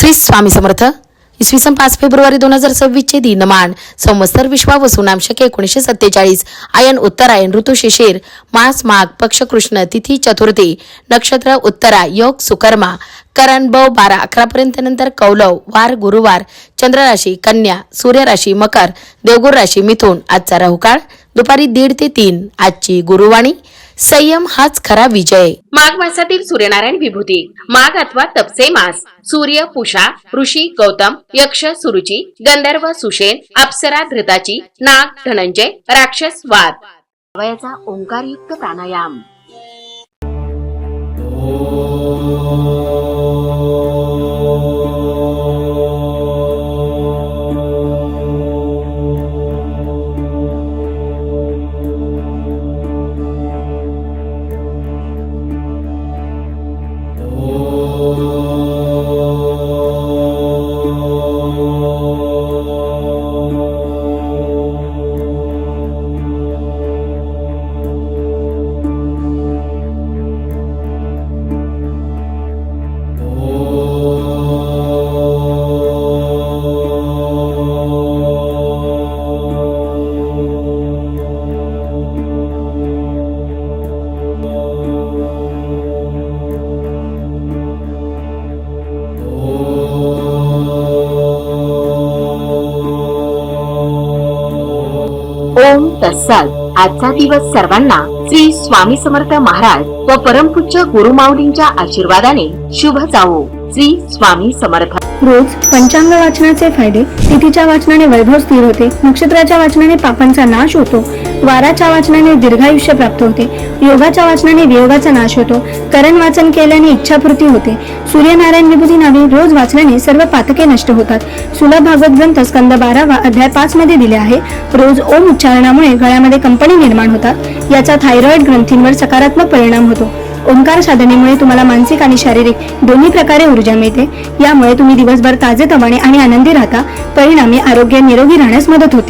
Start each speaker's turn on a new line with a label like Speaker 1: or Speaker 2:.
Speaker 1: श्री स्वामी समर्थ. इसवी सन 5 फेब्रुवारी 2026 चे दिनमान संवत्सर विश्वावसु सुनाम शके 1947 आयन उत्तरायण ऋतू शिशिर मास माघ पक्ष कृष्ण तिथी चतुर्थी नक्षत्र उत्तरा योग सुकर्मा करण बव 12-11 पर्यंत नंतर कौलव वार गुरुवार चंद्र राशी कन्या सूर्य राशी मकर देवगुरु राशी मिथुन. आजचा राहुकाळ दुपारी 1:30 ते 3. आजची गुरुवाणी संयम हाच खरा विजय.
Speaker 2: माघ मासातील सूर्यनारायण विभूती. माघ अथवा तपसे मास. सूर्य पुषा ऋषी गौतम यक्ष सुरुची गंधर्व सुषेण अप्सरा धृताची नाग धनंजय राक्षस वाद. वयाचा ओंकारयुक्त प्राणायाम. ओम तत्सत. आजचा दिवस सर्वांना श्री स्वामी समर्थ महाराज व परमपूज्य गुरुमाऊलींच्या आशीर्वादाने शुभ जावो. श्री स्वामी समर्थ.
Speaker 3: रोज पंचांग वाचनाचे फायदे. तिथीच्या वाचनाने वैभव स्थिर होते. नक्षत्राच्या वाचनाने पापांचा नाश होतो. वाराच्या वाचनाने दीर्घायुष्य प्राप्त होते. योगाच्या वाचनाने वियोगाचा नाश होतो. करण वाचन केल्याने इच्छापूर्ती होते. सूर्यनारायण विभूती नावे रोज वाचल्याने सर्व पातके नष्ट होतात. सुलभ भागवत ग्रंथ स्कंद 12 अध्याय 5 मध्ये दिले आहे. रोज ओम उच्चारणामुळे गळ्यामध्ये कंपनी निर्माण होतात. याचा थायरॉइड ग्रंथींवर सकारात्मक परिणाम होतो. ओंकार साधनेमुळे तुम्हाला मानसिक आणि शारीरिक दोन्ही प्रकारे ऊर्जा मिळते. यामुळे तुम्ही दिवसभर ताजेतवाने आणि आनंदी राहता. परिणामी आरोग्य निरोगी राहण्यास मदत होते.